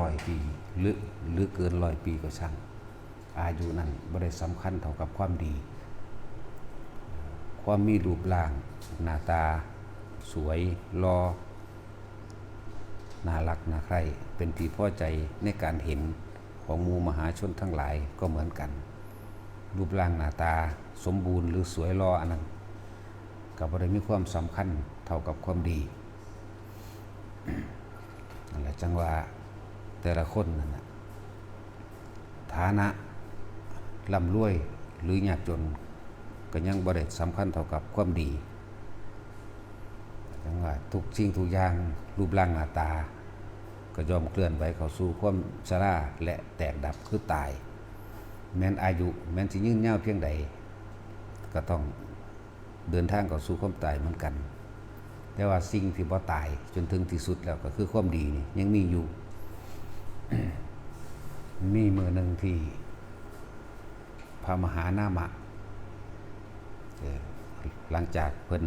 100 ปีหรือเกิน100 ปีก็ช่างอายุนั้นบ่ได้สำคัญเท่ากับความดีความมีรูปร่างหน้าตาสวยหล่อน่ารักน่าใคร่เป็นที่พอใจในการเห็นของหมู่มหาชนทั้งหลายก็เหมือนกันรูปร่างหน้าตาสมบูรณ์หรือสวยหล่ออันนั้นก็บ่ได้มีความสำคัญเท่ากับความดีนั่นแหละจังว่าแต่ละคนนั่นน่ะฐานะร่ำรวยหรือยากจนก็ยังบ่ได้สำคัญเท่ากับความดีจังว่าทุกสิ่งทุกอย่างรูปร่างหน้าตาก็ย่อมเคลื่อนไหวเข้าสู่ความชราและแตกดับคือตายแม้นอายุแม้นสิยืนยาวเพียงใดก็ต้องเดินทางเข้าสู่ความตายเหมือนกันแต่ว่าสิ่งที่บ่ตายจนถึงที่สุดแล้วก็คือความดีนี่ยังมีอยู่ มีมื้อนึงที่พระมหานามะหลังจากเพิ่น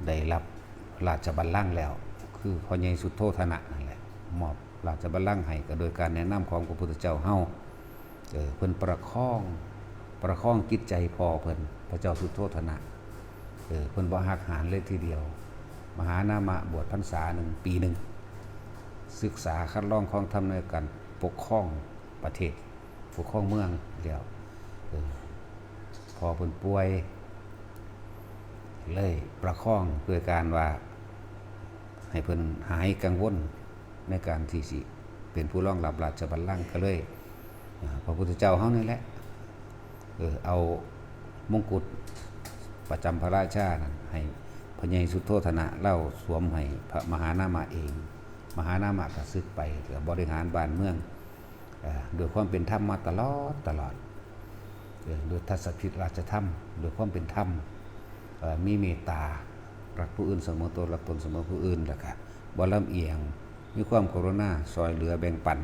ได้รับราชบัลลังก์แล้วคือพ่อใหญ่สุโธทนะนั่นแหละมอบราชบัลลังก์ให้ก็โดยการแนะนำของพระพุทธเจ้าเฮาเพิ่นประคองจิตใจพ่อเพิ่นพระเจ้าสุโธทนะเพิ่นบ่หักหานเลยทีเดียวมหานามะบวชพรรษาหนึ่งปีหนึ่งศึกษาคัดลองของธรรมในการปกครองประเทศปกครองเมืองเดียวพอเพิ่นป่วยเลยประคองโดยการว่าให้เพิ่นหายกังวลในการที่สิเป็นผู้รองรับราชบัลลังก์ก็เลยพระพุทธเจ้าเฮานี่แหละเอามงกุฎประจำพระราชานั่นให้พระใหญ่สุโธทนะเล่าสวมให้พระมหานามะเองมหานามะก็สึกไปบริหารบ้านเมืองด้วยความเป็นธรรมมาตลอดด้วยทัศนคติราชธรรมด้วยความเป็นธรรมมีเมตตารักผู้อื่นเสมอตนรักตนเสมอผู้อื่นแล้วก็บ่ลำเอียงมีความกรุณาซอยเหลือแบ่งปัน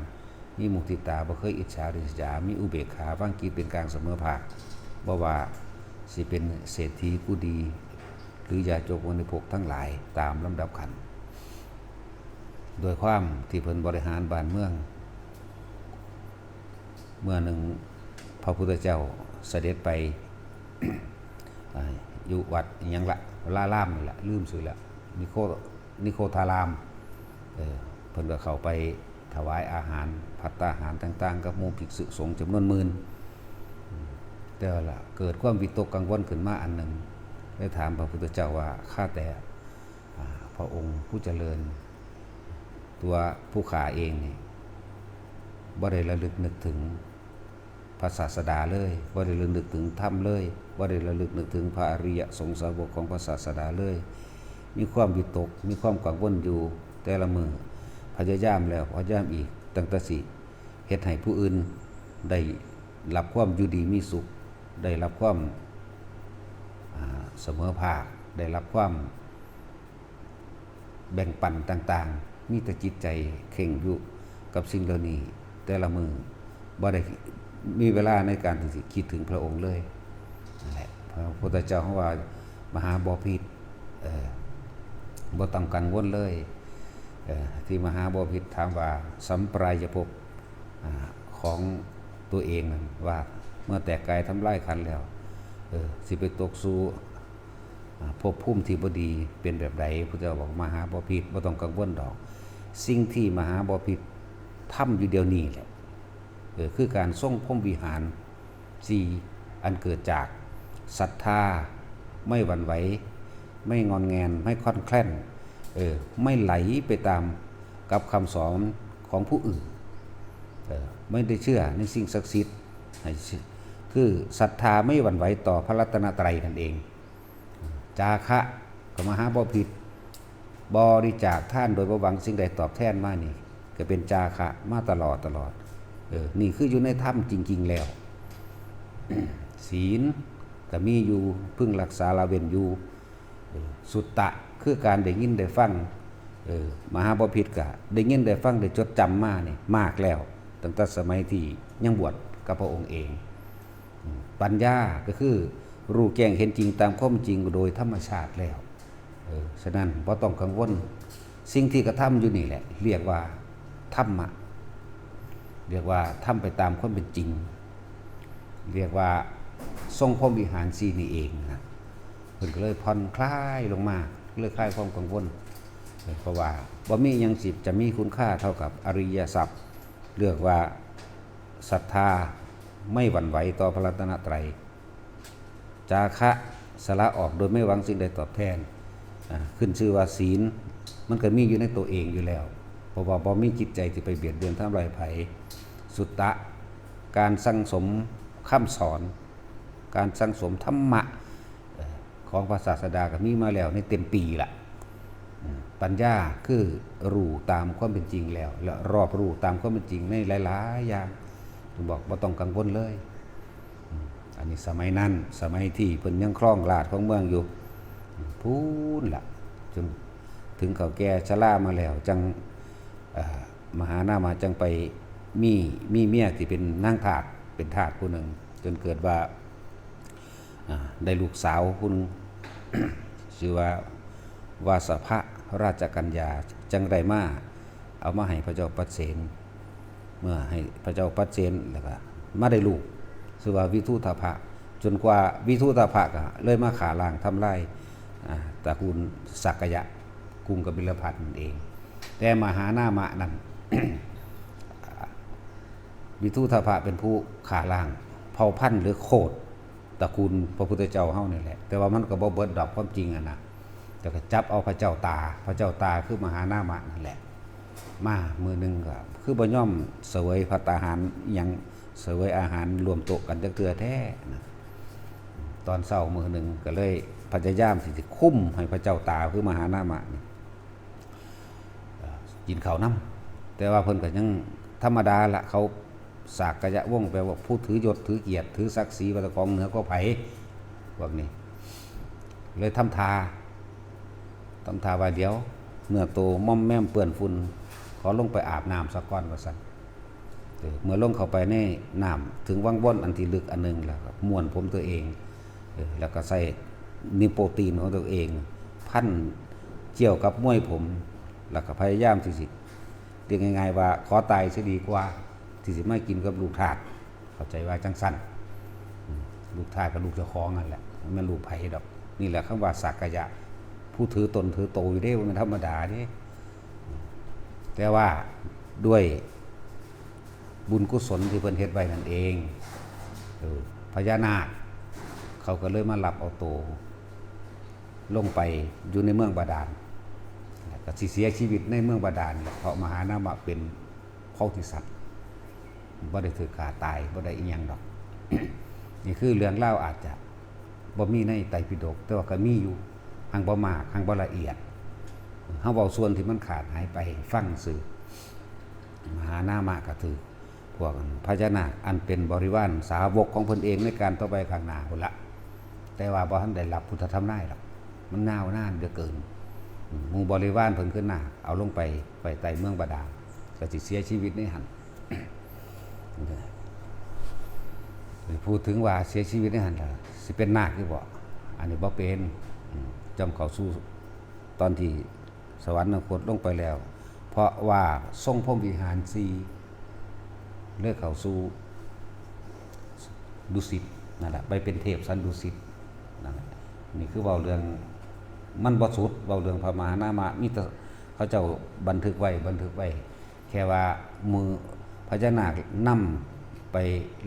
มีมุทิตาบ่เคยอิจฉาริษยามีอุเบกขาวางจิตเป็นกลางเสมอภาคบ่ว่าสิเป็นเศรษฐีผู้ดีหรือญาติโยมบริโภคทั้งหลายตามลำดับขั้นโดยความที่เพิ่นบริหารบ้านเมืองเมื่อหนึ่งพระพุทธเจ้าเสด็จไป อยู่วัดยังละล่ามนี่แหละลืมสื่อละนิโคธารามเพิ่นก็เข้าไปถวายอาหารภัตตาหารต่างๆกับหมู่ภิกษุสงฆ์จำนวนหมื่นแต่ละเกิดความวิตกกังวลขึ้นมาอันหนึ่งได้ถามพระพุทธเจ้าว่าข้าแต่พระองค์ผู้เจริญตัวผู้ขาเองนี่บ่ได้ระลึกนึกถึงพระศาสดาเลยบ่ได้ระลึกนึกถึงธรรมเลยบ่ได้ระลึกนึกถึงพระอริยสงสาวกของพระศาสดาเลยมีความวิตกมีความกังวลอยู่แต่ละมื้อพยายามแล้วพยายามอีกตั้งแต่สิเฮ็ดให้ผู้อื่นได้รับความอยู่ดีมีสุขได้รับความเสมอภาคได้รับความแบ่งปันต่างๆมีแต่จิตใจเข่งอยู่กับสิ่งเหล่านี้แต่ละมื้อบ่ได้มีเวลาในการที่สิคิดถึงพระองค์เลยนั่นแหละพระพุทธเจ้าเขาว่ามหาบพิตรบ่ต้องกังวลเลยที่มหาบพิตรถามว่าสัมปรายภพของตัวเองนั้นว่าเมื่อแตกกายทำลายขันธ์แล้วสิไปตกสู่ภพภูมิที่บ่ดีเป็นแบบใดพุทธเจ้าบอกมหาบพิตรบ่ต้องกังวลดอกสิ่งที่มหาบพิตรทำอยู่เดี๋ยวนี้แหละคือการทรงพรหมวิหาร4อันเกิดจากศรัทธาไม่หวั่นไหวไม่งอนแงนไม่คลอนแคลนไม่ไหลไปตามกับคำสอนของผู้อื่นไม่ได้เชื่อในสิ่งศักดิ์สิทธิ์คือศรัทธาไม่หวั่นไหวต่อพระรัตนตรัยนั่นเองจาคะกับมหาบพิตรบริจาคท่านโดยบ่หวังสิ่งใดตอบแทนมานี่ก็เป็นจาคะมาตลอดนี่คืออยู่ในธรรมจริงๆแล้ว ศีลก็มีอยู่พึ่งรักษาละเว้นอยู่สุตตะคือการได้ยินได้ฟังมหาบพิตรก็ได้ยินได้ฟังได้จดจำมานี่มากแล้วตั้งแต่สมัยที่ยังบวชกับพระองค์เองปัญญาก็คือรู้แจ้งเห็นจริงตามความจริงโดยธรรมชาติแล้วฉะนั้นบ่ต้องกังวลสิ่งที่กระทำอยู่นี่แหละเรียกว่า ธรรมะเรียกว่าทำไปตามความเป็นจริงเรียกว่าทรงพรหมวิหารสีนี่เองนะเพิ่นก็เลยผ่อนคลายลงมาเลยคลายความกังวลเพราะว่าบ่มีหยังสิจะมีคุณค่าเท่ากับอริยทรัพย์เรียกว่าศรัทธาไม่หวั่นไหวต่อพระรัตนตรัยจาคะสละออกโดยไม่หวังสิ่งใดตอบแทนขึ้นชื่อว่าศีลมันก็มีอยู่ในตัวเองอยู่แล้วเพราะว่าบ่มีจิตใจที่ไปเบียดเบียนทำลายไผสุตตะการสั่งสมคำสอนการสั่งสมธรรมะของพระศาสดาก็มีมาแล้วในเต็มปีละปัญญาคือรู้ตามความเป็นจริงแล้วและรอบรู้ตามความเป็นจริงในหลายๆอย่างถึงบอกบ่ต้องกังวลเลยอันนี้สมัยนั้นสมัยที่เพิ่นยังครองราชของเมืองอยู่พูนล่ะจนถึงเขาแก่ชรามาแล้วจังมหานามาจังไปมีเมียที่เป็นนางทาสเป็นทาสผู้หนึ่งจนเกิดว่าได้ลูกสาวผู้หนึ่ง ชื่อว่าวาสภะราชกัญญาจังไดมาเอามาให้พระเจ้าปัสเสนเมื่อให้พระเจ้าปัสเสนแล้วก็มาได้ลูกชื่อว่าวิทุตภะจนกว่าวิทุตภะก็เลยมาขาล้างทำลายตระกูลสักยะกรุงกบิลพัสนั่นเองแต่มหานามะนั้น วิทุตภะเป็นผู้ขาล้างเผ่าพันธุ์หรือโคดตระกูลพระพุทธเจ้าเฮานี่แหละแต่ว่ามันก็บ่เบิดดอกความจริงนะแต่ก็จับเอาพระเจ้าตาคือมหานามะนั่นแหละมามือนึงก็คือบ่ยอมเสวยภัตตาหารหยังเสวยอาหารรวมโต๊ะกันจักเทื่อแท้นะตอนเช้ามือนึงก็เลยพยายามที่สิคุ้มให้พระเจ้าตาคือมหานามะนี่กินข้าวนำแต่ว่าเพิ่นก็ยังธรรมดาละเขาสากกะยะวงแปลว่าผู้ถือยศถือเกียรติถือศักดิ์ศรีว่าตะของเหนือก็ไผพวกนี้เลยทำทาว่าเดี๋ยวเมื่อโตม่อมแม่มเปื้อนฝุ่นขอลงไปอาบน้ำสักก้อนว่าซั่นเมื่อลงเข้าไปในน้ำถึงวังว่นอันที่ลึกอันนึงแล้วก็ม้วนผมตัวเองแล้วก็ใส่นิโคตีนของตัวเองพันเกี่ยวกับม้วยผมแล้วก็พยายามที่สิเรียกง่ายๆว่าขอตายซะดีกว่าที่สิไม่กินกับลูกทาสเข้าใจว่าจังสั้นลูกทาสกับลูกเจ้าของนั่นแหละมันลูกไผ่ดอกนี่แหละคำว่าสักกะยะผู้ถือตนถือโตอยู่ได้มันธรรมดาเด้แต่ว่าด้วยบุญกุศลที่เพิ่นเฮ็ดไว้นั่นเองพญานาคเขาก็เลยมารับเอาโตลงไปอยู่ในเมืองบาดาลก็สิเสียชีวิตในเมืองบาดาลเพราะมหานามะเป็นโพธิสัตว์บ่ได้ถือขาตายบ่ได้อีหยังดอก นี่คือเรื่องเล่าอาจจะบ่มีในไตรปิฎกแต่ว่าก็มีอยู่หังบ่มากหังบ่ละเอียดเฮาเว้าส่วนที่มันขาดหายไปฟังซื่อมหานามะก็ถือพวกพญานาคอันเป็นบริวารสาวกของเพิ่นเองในการต่อไปข้างหน้าพุ่นละแต่ว่าบ่ทันได้รับพุทธธรรมนายหรอกมันนาวน่านเหลือเกินหมู่บริวารเพิ่นขึ้นหน้าเอาลงไปใต้เมืองบาดาลก็สิเสียชีวิตในหั่นพูดถึงว่าเสียชีวิตในหันล่ะสิเป็นนาคหรือบ่อันนี้บ่เป็นจำเข้าสู่ตอนที่สวรรคตลงไปแล้วเพราะว่าทรงพรหมวิหาร4เลือกเข้าสู่ดุสิตนั่นแหละไปเป็นเทพสันดุสิตนั่นแหละนี่คือเว้าเรื่องมันบ่สุดเว้าเรื่องพระมหานามะมีแต่เขาเจ้าบันทึกไว้แค่ว่ามือพญานาคนำไป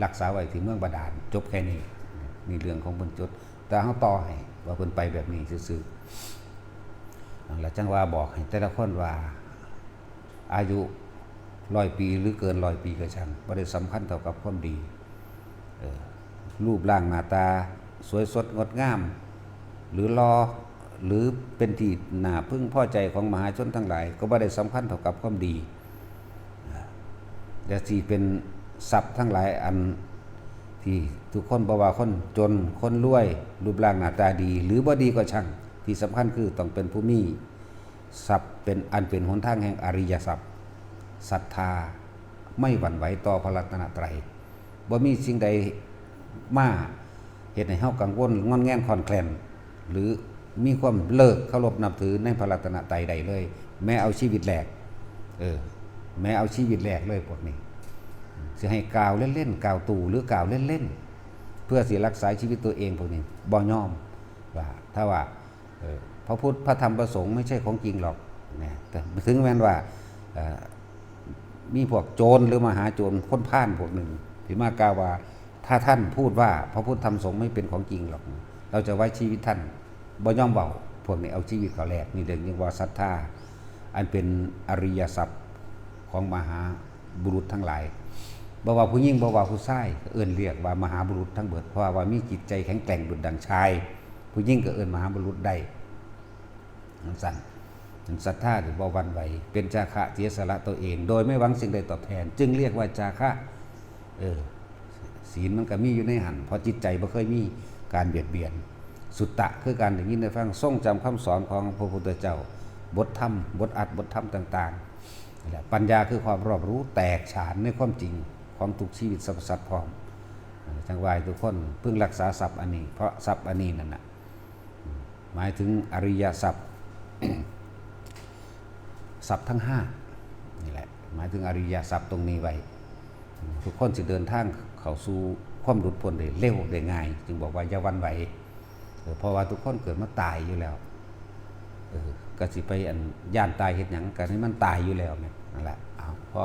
รักษาไว้ที่เมืองบาดาลจบแค่นี้นี่เรื่องของเพิ่นจดแต่เฮาต่อให้ว่าเพิ่นไปแบบนี้ซื่อๆนั่นล่ะจังว่าบอกให้แต่ละคนว่าอายุ100 ปีหรือเกิน100 ปีก็ช่างบ่ได้สำคัญเท่ากับความดีรูปร่างหน้าตาสวยสดงดงามหรือรอหรือเป็นที่น่าพึงพอใจของมหาชนทั้งหลายก็บ่ได้สำคัญเท่ากับความดีแต่ที่เป็นทรัพย์ทั้งหลายอันที่ทุกคนบอกว่าคนจนคนรวยรูปร่างหน้าตาดีหรือบ่ดีก็ช่างที่สำคัญคือต้องเป็นผู้มีทรัพย์เป็นอันเป็นหนทางแห่งอริยทรัพย์ศรัทธาไม่หวั่นไหวต่อพระรัตนตรัยบ่มีสิ่งใดมาเฮ็ดให้เฮากังวลงอนแง่นคลอนแคลนหรือมีความเลิกเคารพนับถือในพระรัตนตรัยใดเลยแม้เอาชีวิตแลก แม้เอาชีวิตแลกเลยพวกนี้สิให้กล่าวเล่นๆกล่าวตู่หรือกล่าวเล่นๆเพื่อสิรักษาชีวิตตัวเองพวกนี้บ่ยอมว่าถ้าว่าพระพุทธพระธรรมพระสงฆ์ไม่ใช่ของจริงหรอกนะแต่ถึงแม้ว่ามีพวกโจรหรือมหาโจรพ้นพ่านพวกหนึ่งที่มากล่าวว่าถ้าท่านพูดว่าพระพุทธธรรมสงฆ์ไม่เป็นของจริงหรอกเราจะไว้ชีวิตท่านบ่ยอมเบาพวกนี้เอาชีวิตเขาแลกนี่เรื่องยังว่าศรัทธาอันเป็นอริยทรัพย์ของมหาบุรุษทั้งหลายบ่ว่าผู้หญิงบ่ว่าผู้ชายเอื้นเรียกว่ามหาบุรุษทั้งเบิดเพราะว่ามีจิตใจแข็งแกร่งดุจดังชายผู้หญิงก็เอื้นมหาบุรุษได้สั่นศรัทธาหรือบ่หวั่นไหวเป็นจาคะเสียสละตัวเองโดยไม่หวังสิ่งใดตอบแทนจึงเรียกว่าจาคะศีลมันก็มีอยู่ในหันเพราะจิตใจบ่เคยมีการเบียดเบียนสุตตะคือการได้ยินได้ฟังทรงจำคำสอนของพระพุทธเจ้าบทธรรมบทอัดบทธรรมต่างๆปัญญาคือความรอบรู้แตกฉานในความจริงของทุกชีวิตสรรพสัตว์พร้อมจังหวะทุกคนเพิ่งรักษาทรัพย์อันนี้เพราะทรัพย์อันนี้นั่นน่ะหมายถึงอริยทรัพย์ ทรัพย์ทั้ง5นี่แหละหมายถึงอริยทรัพย์ตรงนี้ไว้ทุกคนจะเดินทางเข้าสู่ความหลุดพ้นได้เร็วได้ง่ายจึงบอกว่าอย่าหวั่นไหวเพราะว่าทุกคนเกิดมาตายอยู่แล้วก็สิไปย่านตายเฮ็ดหยังกันให้มันตายอยู่แล้วนั่นแหละเอาพอ